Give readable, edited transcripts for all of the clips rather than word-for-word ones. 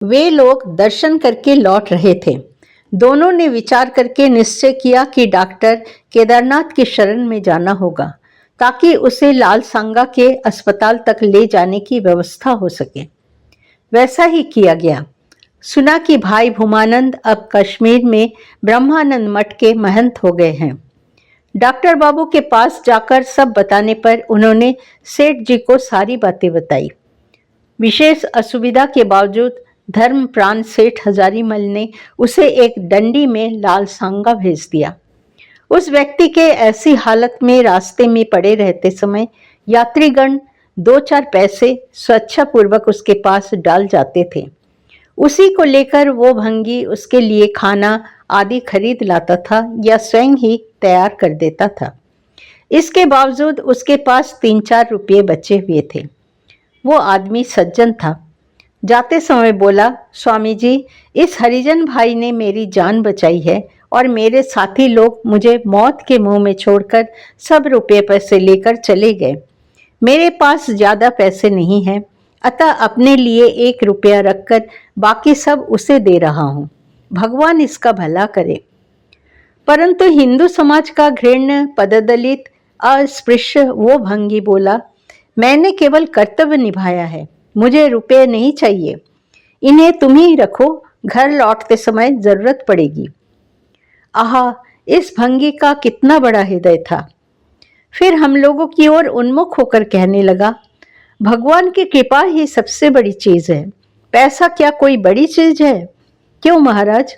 वे लोग दर्शन करके लौट रहे थे। दोनों ने विचार करके निश्चय किया कि डॉक्टर केदारनाथ की शरण में जाना होगा ताकि उसे लाल सांगा के अस्पताल तक ले जाने की व्यवस्था हो सके। वैसा ही किया गया। सुना कि भाई भूमानंद अब कश्मीर में ब्रह्मानंद मठ के महंत हो गए हैं। डॉक्टर बाबू के पास जाकर सब बताने पर उन्होंने सेठ जी को सारी बातें बताई। विशेष असुविधा के बावजूद धर्म प्राण सेठ हजारीमल ने उसे एक डंडी में लाल सांगा भेज दिया। उस व्यक्ति के ऐसी हालत में रास्ते में पड़े रहते समय यात्रीगण 2-4 पैसे स्वेच्छापूर्वक उसके पास डाल जाते थे। उसी को लेकर वो भंगी उसके लिए खाना आदि खरीद लाता था या स्वयं ही तैयार कर देता था। इसके बावजूद उसके पास 3-4 रुपये बचे हुए थे। वो आदमी सज्जन था। जाते समय बोला, स्वामी जी, इस हरिजन भाई ने मेरी जान बचाई है और मेरे साथी लोग मुझे मौत के मुंह में छोड़कर सब रुपये पैसे लेकर चले गए। मेरे पास ज्यादा पैसे नहीं हैं, अतः अपने लिए 1 रुपया रखकर बाकी सब उसे दे रहा हूँ। भगवान इसका भला करे। परंतु हिंदू समाज का घृण्य पददलित अस्पृश्य वो भंगी बोला, मैंने केवल कर्तव्य निभाया है, मुझे रुपए नहीं चाहिए, इन्हें तुम ही रखो, घर लौटते समय जरूरत पड़ेगी। आहा, इस भंगी का कितना बड़ा हृदय था। फिर हम लोगों की ओर उन्मुख होकर कहने लगा, भगवान की कृपा ही सबसे बड़ी चीज है, पैसा क्या कोई बड़ी चीज है? क्यों महाराज,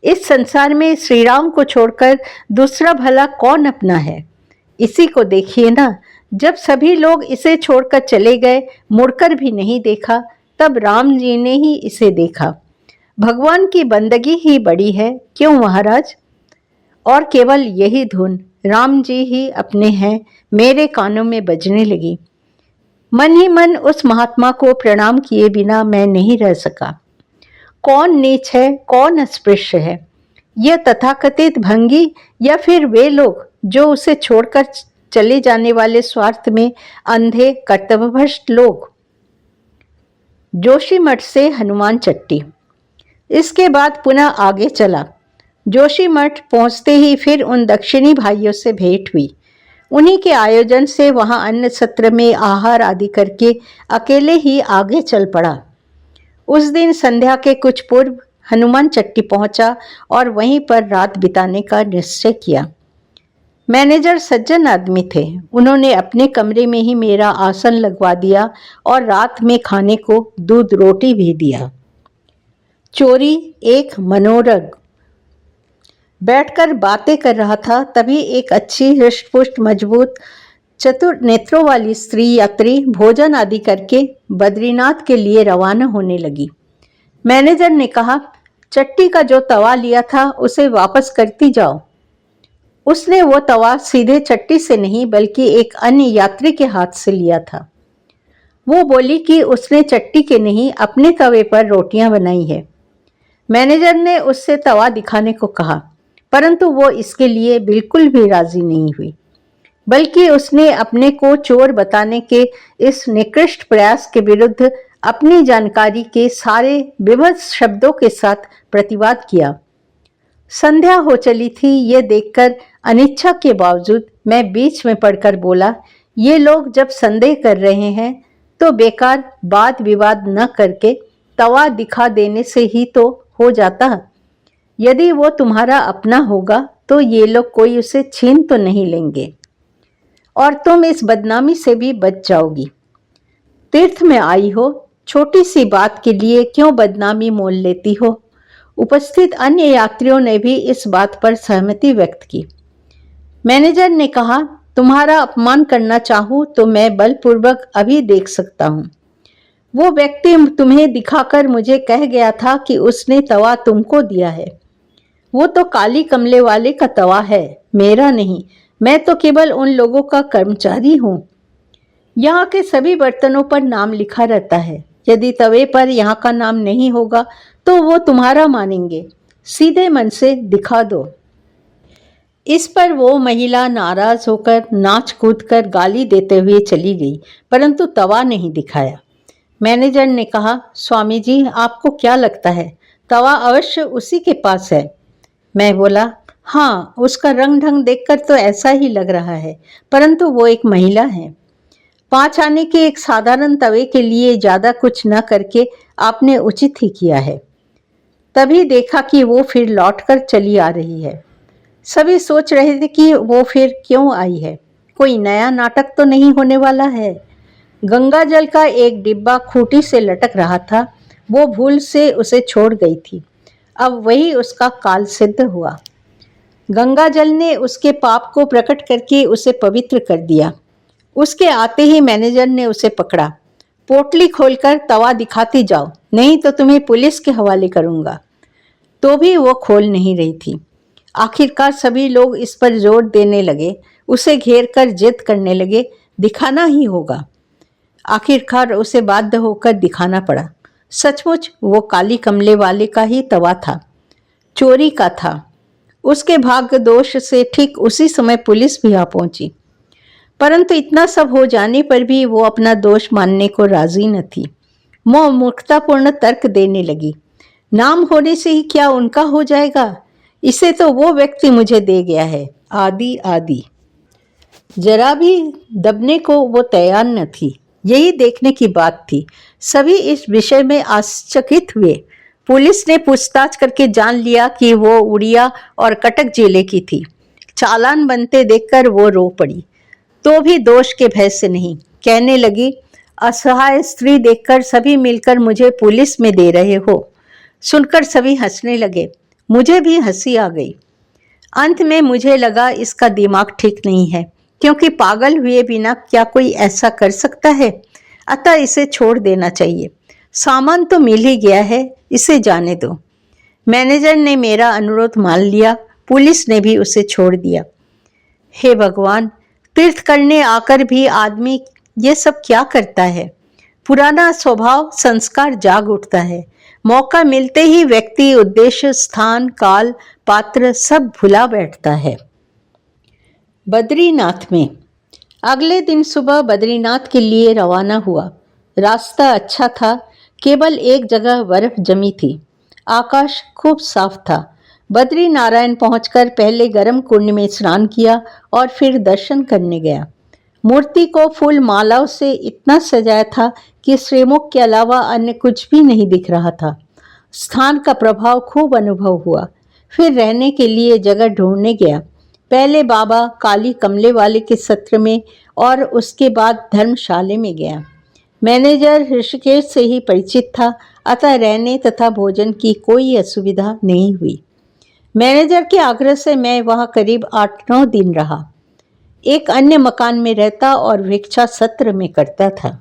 इस संसार में श्री राम को छोड़कर दूसरा भला कौन अपना है? इसी को देखिए ना, जब सभी लोग इसे छोड़कर चले गए, मुड़कर भी नहीं देखा, तब राम जी ने ही इसे देखा। भगवान की बंदगी ही बड़ी है, क्यों महाराज? और केवल यही धुन राम जी ही अपने हैं मेरे कानों में बजने लगी। मन ही मन उस महात्मा को प्रणाम किए बिना मैं नहीं रह सका। कौन नीच है, कौन अस्पृश्य है, यह तथाकथित भंगी या फिर वे लोग जो उसे छोड़कर चले जाने वाले स्वार्थ में अंधे कर्तव्यभ्रष्ट लोग? जोशीमठ से हनुमान चट्टी। इसके बाद पुनः आगे चला। जोशीमठ पहुंचते ही फिर उन दक्षिणी भाइयों से भेंट हुई। उन्हीं के आयोजन से वहां अन्न सत्र में आहार आदि करके अकेले ही आगे चल पड़ा। उस दिन संध्या के कुछ पूर्व हनुमान चट्टी पहुंचा और वहीं पर रात बिताने का निश्चय किया। मैनेजर सज्जन आदमी थे। उन्होंने अपने कमरे में ही मेरा आसन लगवा दिया और रात में खाने को दूध रोटी भी दिया। चोरी एक मनोरग बैठकर बातें कर रहा था, तभी एक अच्छी हृष्टपुष्ट मजबूत चतुर नेत्रों वाली स्त्री यात्री भोजन आदि करके बद्रीनाथ के लिए रवाना होने लगी। मैनेजर ने कहा, चट्टी का जो तवा लिया था उसे वापस करती जाओ। उसने वो तवा सीधे चट्टी से नहीं बल्कि एक अन्य यात्री के हाथ से लिया था। वो बोली कि उसने चट्टी के नहीं अपने तवे पर रोटियां बनाई है। मैनेजर ने उससे तवा दिखाने को कहा, परंतु वो इसके लिए बिल्कुल भी राजी नहीं हुई, बल्कि उसने अपने को चोर बताने के इस निकृष्ट प्रयास के विरुद्ध अपनी जानकारी के सारे विभत्स शब्दों के साथ प्रतिवाद किया। संध्या हो चली थी। ये देखकर अनिच्छा के बावजूद मैं बीच में पड़कर बोला, ये लोग जब संदेह कर रहे हैं तो बेकार वाद विवाद न करके तवा दिखा देने से ही तो हो जाता। यदि वो तुम्हारा अपना होगा तो ये लोग कोई उसे छीन तो नहीं लेंगे और तुम इस बदनामी से भी बच जाओगी। तीर्थ में आई हो, छोटी सी बात के लिए क्यों बदनामी मोल लेती हो? उपस्थित अन्य यात्रियों ने भी इस बात पर सहमति व्यक्त की। मैनेजर ने कहा, तुम्हारा अपमान करना चाहूं तो मैं बलपूर्वक अभी देख सकता हूं। वो व्यक्ति तुम्हें दिखाकर मुझे कह गया था कि उसने तवा तुमको दिया है। वो तो काली कमले वाले का तवा है, मेरा नहीं। मैं तो केवल उन लोगों का कर्मचारी हूं। यहाँ के सभी बर्तनों पर नाम लिखा रहता है। यदि तवे पर यहाँ का नाम नहीं होगा तो वो तुम्हारा मानेंगे। सीधे मन से दिखा दो। इस पर वो महिला नाराज होकर नाच कूद कर गाली देते हुए चली गई, परंतु तवा नहीं दिखाया। मैनेजर ने कहा, स्वामी जी आपको क्या लगता है तवा अवश्य उसी के पास है? मैं बोला, हाँ उसका रंग ढंग देखकर तो ऐसा ही लग रहा है, परंतु वो एक महिला है। 5 आने के एक साधारण तवे के लिए ज्यादा कुछ न करके आपने उचित ही किया है। तभी देखा कि वो फिर लौटकर चली आ रही है। सभी सोच रहे थे कि वो फिर क्यों आई है, कोई नया नाटक तो नहीं होने वाला है। गंगा जल का एक डिब्बा खूंटी से लटक रहा था, वो भूल से उसे छोड़ गई थी। अब वही उसका काल सिद्ध हुआ। गंगा जल ने उसके पाप को प्रकट करके उसे पवित्र कर दिया। उसके आते ही मैनेजर ने उसे पकड़ा। पोटली खोलकर तवा दिखाती जाओ, नहीं तो तुम्हें पुलिस के हवाले करूंगा। तो भी वो खोल नहीं रही थी। आखिरकार सभी लोग इस पर जोर देने लगे, उसे घेर कर जिद करने लगे, दिखाना ही होगा। आखिरकार उसे बाध्य होकर दिखाना पड़ा। सचमुच वो काली कमले वाले का ही तवा था, चोरी का था। उसके भाग्य दोष से ठीक उसी समय पुलिस भी आ पहुंची, परंतु इतना सब हो जाने पर भी वो अपना दोष मानने को राजी न थी। वो मूर्खतापूर्ण तर्क देने लगी, नाम होने से ही क्या उनका हो जाएगा? इसे तो वो व्यक्ति मुझे दे गया है, आदि आदि। जरा भी दबने को वो तैयार न थी। यही देखने की बात थी। सभी इस विषय में आश्चर्यचकित हुए। पुलिस ने पूछताछ करके जान लिया कि वो उड़िया और कटक जिले की थी। चालान बनते देखकर वो रो पड़ी, तो भी दोष के भय से नहीं। कहने लगी, असहाय स्त्री देखकर सभी मिलकर मुझे पुलिस में दे रहे हो। सुनकर सभी हंसने लगे, मुझे भी हंसी आ गई। अंत में मुझे लगा इसका दिमाग ठीक नहीं है, क्योंकि पागल हुए बिना क्या कोई ऐसा कर सकता है? अतः इसे छोड़ देना चाहिए। सामान तो मिल ही गया है, इसे जाने दो। मैनेजर ने मेरा अनुरोध मान लिया, पुलिस ने भी उसे छोड़ दिया। हे भगवान, तीर्थ करने आकर भी आदमी ये सब क्या करता है? पुराना स्वभाव संस्कार जाग उठता है। मौका मिलते ही व्यक्ति उद्देश्य, स्थान, काल, पात्र सब भुला बैठता है। बद्रीनाथ में अगले दिन सुबह बद्रीनाथ के लिए रवाना हुआ। रास्ता अच्छा था, केवल एक जगह बर्फ जमी थी। आकाश खूब साफ था। बद्री नारायण पहुंचकर पहले गर्म कुंड में स्नान किया और फिर दर्शन करने गया। मूर्ति को फूल मालाओं से इतना सजाया था कि श्रीमुख के अलावा अन्य कुछ भी नहीं दिख रहा था। स्थान का प्रभाव खूब अनुभव हुआ। फिर रहने के लिए जगह ढूंढने गया। पहले बाबा काली कमले वाले के सत्र में और उसके बाद धर्मशाले में गया। मैनेजर ऋषिकेश से ही परिचित था, अतः रहने तथा भोजन की कोई असुविधा नहीं हुई। मैनेजर के आग्रह से मैं वहां करीब 8-9 दिन रहा। एक अन्य मकान में रहता और भिक्षा सत्र में करता था।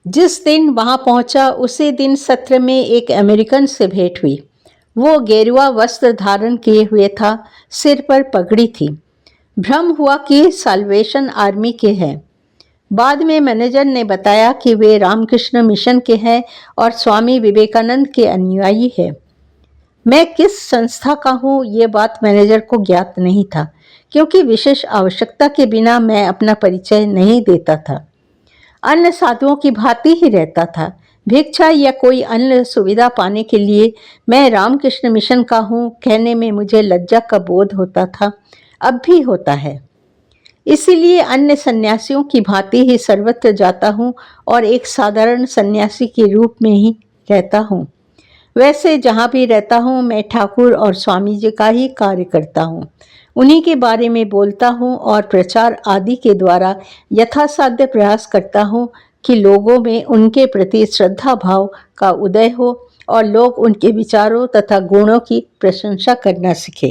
जिस दिन वहां पहुंचा उसी दिन सत्र में एक अमेरिकन से भेंट हुई। वो गेरुआ वस्त्र धारण किए हुए था, सिर पर पगड़ी थी। भ्रम हुआ कि साल्वेशन आर्मी के हैं। बाद में मैनेजर ने बताया कि वे रामकृष्ण मिशन के हैं और स्वामी विवेकानंद के अनुयायी हैं। मैं किस संस्था का हूँ ये बात मैनेजर को ज्ञात नहीं था, क्योंकि विशेष आवश्यकता के बिना मैं अपना परिचय नहीं देता था। अन्य साधुओं की भांति ही रहता था। भिक्षा या कोई अन्य सुविधा पाने के लिए मैं रामकृष्ण मिशन का हूँ कहने में मुझे लज्जा का बोध होता था, अब भी होता है। इसीलिए अन्य सन्यासियों की भांति ही सर्वत्र जाता हूँ और एक साधारण सन्यासी के रूप में ही रहता हूँ। वैसे जहाँ भी रहता हूँ मैं ठाकुर और स्वामी जी का ही कार्य करता हूँ। उन्हीं के बारे में बोलता हूँ और प्रचार आदि के द्वारा यथासाध्य प्रयास करता हूँ कि लोगों में उनके प्रति श्रद्धा भाव का उदय हो और लोग उनके विचारों तथा गुणों की प्रशंसा करना सीखें।